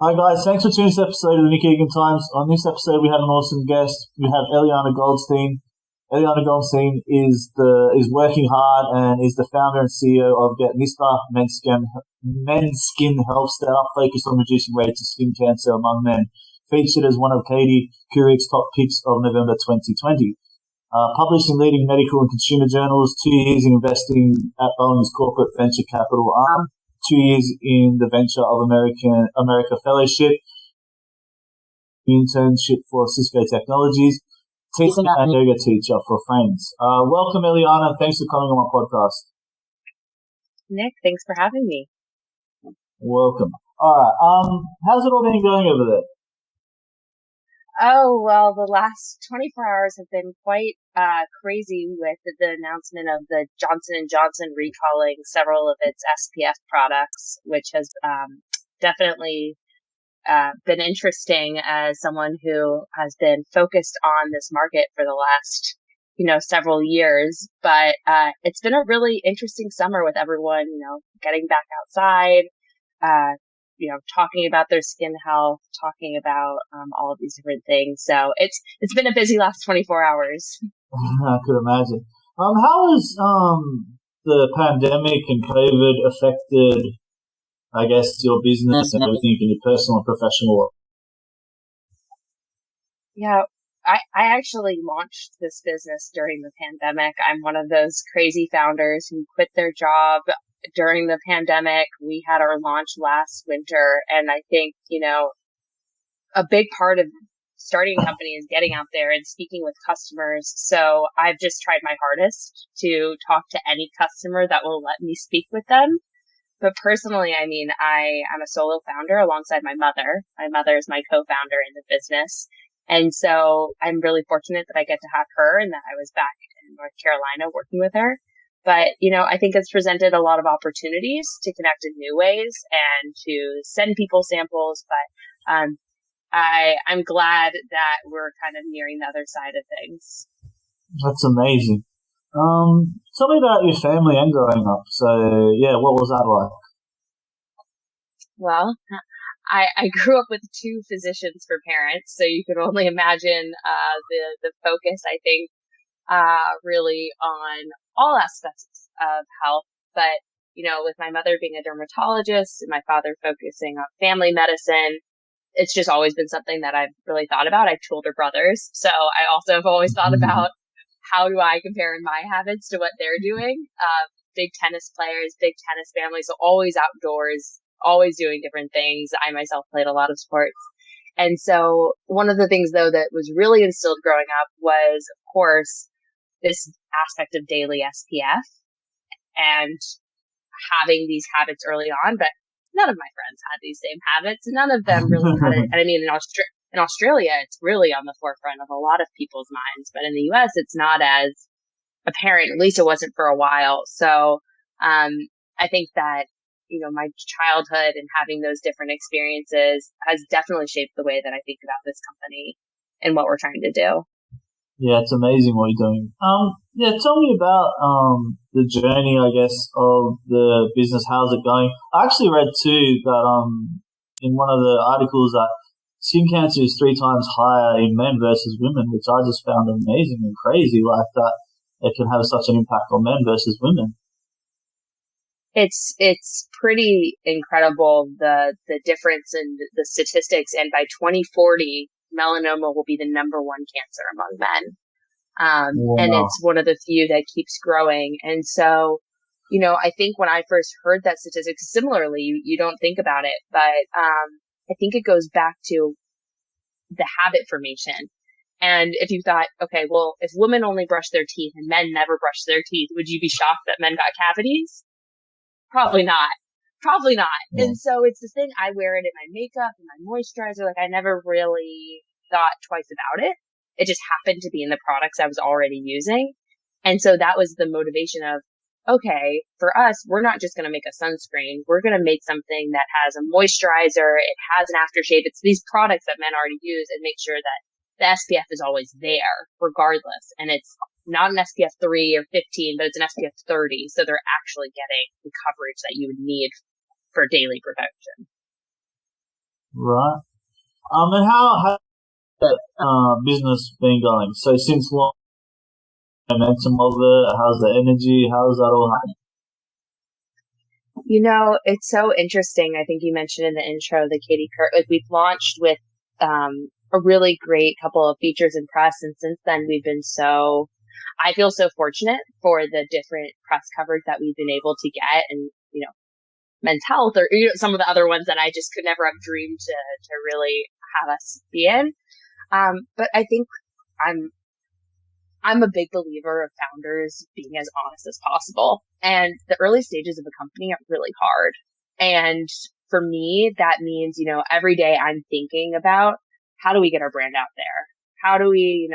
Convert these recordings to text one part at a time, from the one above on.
Hi guys, thanks for tuning to this episode of the Nick Egan Times. On this episode, we have an awesome guest. We have Elianna Goldstein. Elianna Goldstein is working hard and is the founder and CEO of GETMr, men's skin health startup focused on reducing rates of skin cancer among men. Featured as one of Katie Couric's top picks of November 2020. Published in leading medical and consumer journals, 2 years in investing at Boeing's corporate venture capital arm. 2 years in the Venture of America Fellowship, internship for Cisco Technologies, teaching and yoga teacher for Friends. Welcome, Elianna. Thanks for coming on my podcast. Nick, thanks for having me. Welcome. All right. How's it all been going over there? Oh, well, the last 24 hours have been quite crazy with the announcement of the Johnson & Johnson recalling several of its SPF products, which has definitely been interesting as someone who has been focused on this market for the last, several years. But it's been a really interesting summer with everyone, getting back outside, talking about their skin health, talking about all of these different things. So it's been a busy last 24 hours. I could imagine. How has the pandemic and COVID affected, I guess, your business and everything in your personal and professional life? Yeah, I actually launched this business during the pandemic. I'm one of those crazy founders who quit their job during the pandemic. We had our launch last winter, and I think, a big part of starting a company is getting out there and speaking with customers. So I've just tried my hardest to talk to any customer that will let me speak with them. But personally, I'm a solo founder alongside my mother. My mother is my co-founder in the business. And so I'm really fortunate that I get to have her and that I was back in North Carolina working with her. But, I think it's presented a lot of opportunities to connect in new ways and to send people samples. But I'm glad that we're kind of nearing the other side of things. That's amazing. Tell me about your family and growing up. So, yeah, what was that like? Well, I grew up with 2 physicians for parents, so you can only imagine the focus, I think, really on all aspects of health. But, with my mother being a dermatologist and my father focusing on family medicine, it's just always been something that I've really thought about. I have 2 older brothers, so I also have always thought about how do I compare my habits to what they're doing. Big tennis players, big tennis families, so always outdoors, always doing different things. I myself played a lot of sports. And so one of the things, though, that was really instilled growing up was, of course, this aspect of daily SPF and having these habits early on. But none of my friends had these same habits. None of them really had it. And I mean, in Australia, it's really on the forefront of a lot of people's minds. But in the US, it's not as apparent. At least it wasn't for a while. So I think that, my childhood and having those different experiences has definitely shaped the way that I think about this company and what we're trying to do. Yeah, it's amazing what you're doing. Tell me about the journey, I guess, of the business. How's it going? I actually read too that in one of the articles that skin cancer is 3 times higher in men versus women, which I just found amazing and crazy, like that it can have such an impact on men versus women. It's pretty incredible, the difference in the statistics. And by 2040, melanoma will be the number 1 cancer among men. Wow. And it's one of the few that keeps growing. And so, I think when I first heard that statistic, similarly, you don't think about it, but I think it goes back to the habit formation. And if you thought, okay, well, if women only brush their teeth and men never brush their teeth, would you be shocked that men got cavities? Probably not. Yeah. And so it's the thing, I wear it in my makeup and my moisturizer. Like, I never really thought twice about it. It just happened to be in the products I was already using. And so that was the motivation of, okay, for us, we're not just going to make a sunscreen. We're going to make something that has a moisturizer. It has an aftershave. It's these products that men already use, and make sure that the SPF is always there regardless. And it's not an SPF 3 or 15, but it's an SPF 30. So they're actually getting the coverage that you would need for daily protection. Right. And how that business been going? So since long, momentum of it, how's the energy? How's that all happening? It's so interesting. I think you mentioned in the intro the Katie Couric, like we've launched with a really great couple of features in press, and since then I feel so fortunate for the different press coverage that we've been able to get, and Men's Health or some of the other ones that I just could never have dreamed to really have us be in. But I think I'm a big believer of founders being as honest as possible. And the early stages of a company are really hard. And for me, that means, every day I'm thinking about how do we get our brand out there? How do we,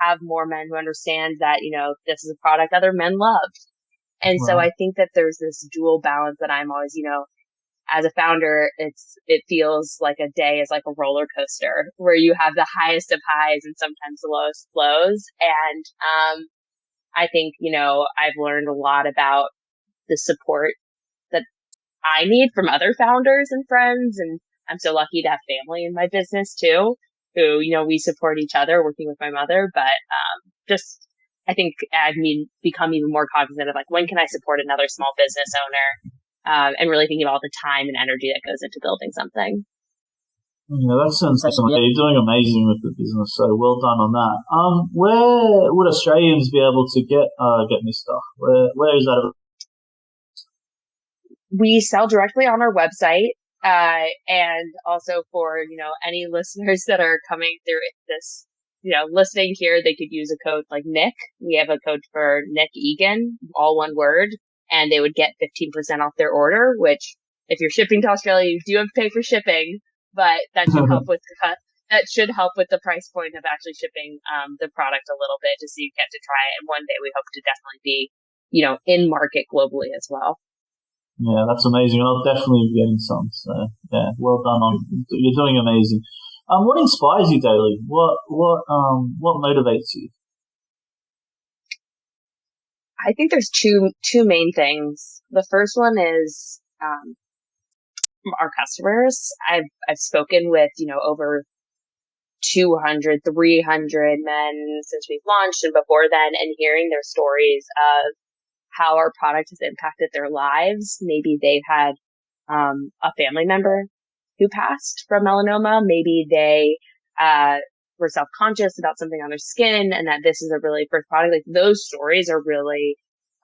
have more men who understand that, this is a product other men love. And so Right. I think that there's this dual balance that I'm always, as a founder, it feels like a day is like a roller coaster where you have the highest of highs and sometimes the lowest lows. And, I think, I've learned a lot about the support that I need from other founders and friends. And I'm so lucky to have family in my business too, who, we support each other working with my mother. But, just, I think I've become even more cognizant of like, when can I support another small business owner? And really thinking about all the time and energy that goes into building something. Yeah, that sounds excellent. Yeah, you're doing amazing with the business, so well done on that. Where would Australians be able to get this stuff? Where is that? We sell directly on our website. And also for, any listeners that are coming through this, listening here, they could use a code like Nick. We have a code for Nick Egan, all one word, and they would get 15% off their order, which if you're shipping to Australia, you do have to pay for shipping, but that should help with the price point of actually shipping, the product a little bit just so you get to try it. And one day we hope to definitely be, in market globally as well. Yeah, that's amazing. I'll definitely be getting some. So yeah, well done you're doing amazing. What inspires you daily? What motivates you? I think there's two main things. The first one is our customers. I've spoken with over 200, 300 men since we've launched and before then, and hearing their stories of how our product has impacted their lives. Maybe they've had a family member who passed from melanoma. Maybe they were self-conscious about something on their skin and that this is a really first product. Like those stories are really,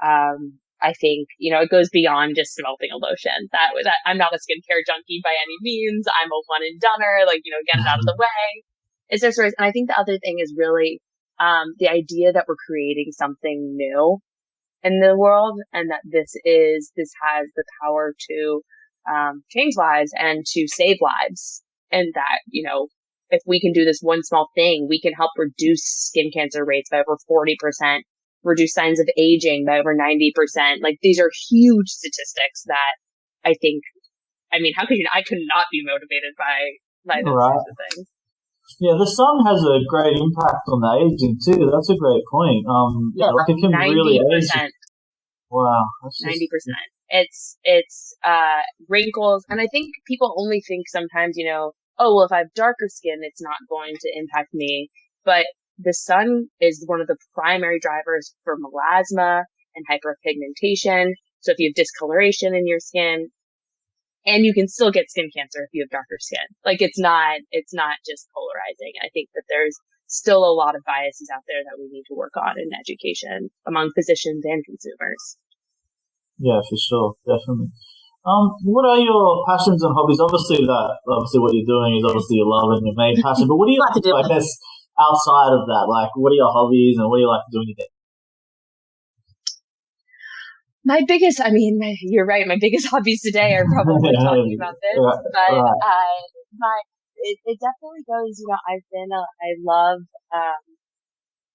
I think, it goes beyond just developing a lotion. That I'm not a skincare junkie by any means. I'm a one and doneer, get it out of the way. It's their stories. And I think the other thing is really, the idea that we're creating something new in the world and that this has the power to change lives and to save lives. And that, if we can do this one small thing, we can help reduce skin cancer rates by over 40%, reduce signs of aging by over 90%. Like these are huge statistics that I think, how could I could not be motivated by those Right. sorts of things. Yeah, the sun has a great impact on the aging too. That's a great point. Like it can 90%. really age. Wow, that's 90%. It's wrinkles. And I think people only think sometimes, oh, well, if I have darker skin, it's not going to impact me. But the sun is one of the primary drivers for melasma and hyperpigmentation. So if you have discoloration in your skin, and you can still get skin cancer if you have darker skin. Like it's not just polarizing. I think that there's still a lot of biases out there that we need to work on in education among physicians and consumers. Yeah, for sure. Definitely. What are your passions and hobbies? Obviously what you're doing is obviously your love and your main passion, but what do you like to do, I guess, outside of that? Like, what are your hobbies and what do you like to do in your day? My biggest, you're right. My biggest hobbies today are probably talking about this, but it definitely goes.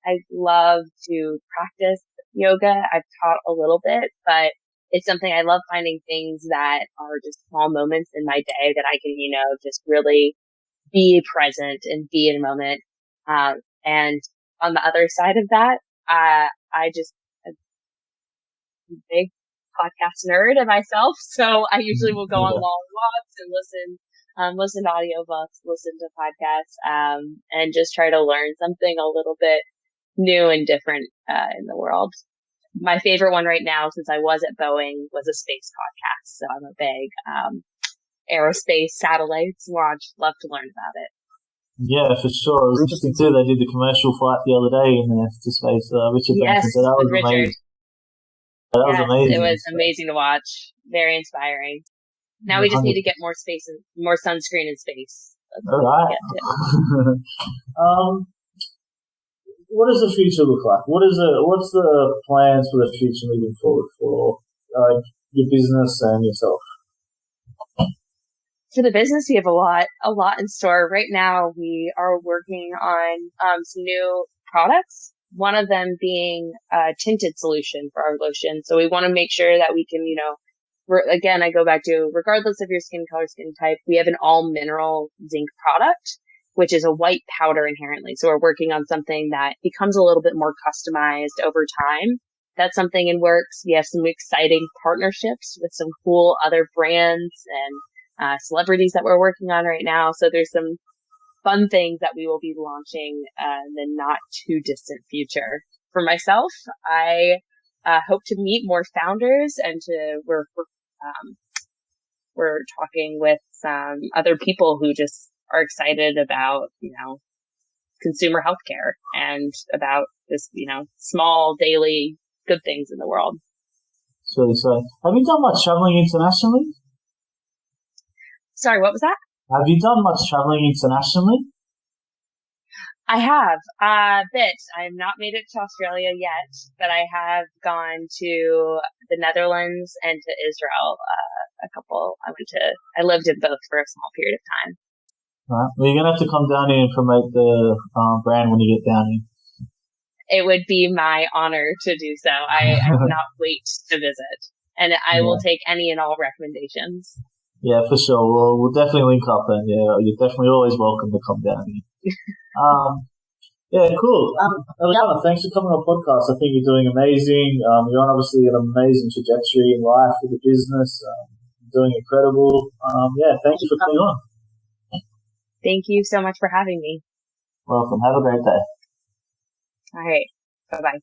I love to practice yoga. I've taught a little bit, but it's something I love finding things that are just small moments in my day that I can, just really be present and be in a moment. And on the other side of that, I just big podcast nerd of myself. So I usually will go on long walks and listen listen to audiobooks, listen to podcasts, and just try to learn something a little bit new and different in the world. My favorite one right now, since I was at Boeing, was a space podcast. So I'm a big aerospace satellites launch. Love to learn about it. Yeah, for sure. It was interesting too. They did the commercial flight the other day to space. Richard Branson. So that was Richard. amazing. That was amazing. It was amazing to watch. Very inspiring. Now we just need to get more space and more sunscreen in space. All right. What does the future look like? What's the plans for the future moving forward for your business and yourself? For the business, we have a lot in store. Right now, we are working on some new products. One of them being a tinted solution for our lotion. So we want to make sure that we can, again, I go back to, regardless of your skin color, skin type, we have an all mineral zinc product, which is a white powder inherently. So we're working on something that becomes a little bit more customized over time. That's something in works. We have some exciting partnerships with some cool other brands and celebrities that we're working on right now. So there's some fun things that we will be launching in the not too distant future. For myself, I hope to meet more founders and we're talking with some other people who just are excited about, consumer healthcare and about this, small daily good things in the world. It's really exciting. Have you done much traveling internationally? Sorry, what was that? Have you done much traveling internationally? I have a bit. I have not made it to Australia yet, but I have gone to the Netherlands and to Israel. I lived in both for a small period of time. Right. Well, you're gonna have to come down here and promote the brand when you get down here. It would be my honor to do so. I cannot wait to visit, and I will take any and all recommendations. Yeah, for sure. We'll definitely link up, and you're definitely always welcome to come down here. Cool. Elianna, thanks for coming on the podcast. I think you're doing amazing. You're on obviously an amazing trajectory in life with the business. Doing incredible. Thank you for coming on. Thank you so much for having me. Welcome. Have a great day. All right. Bye-bye.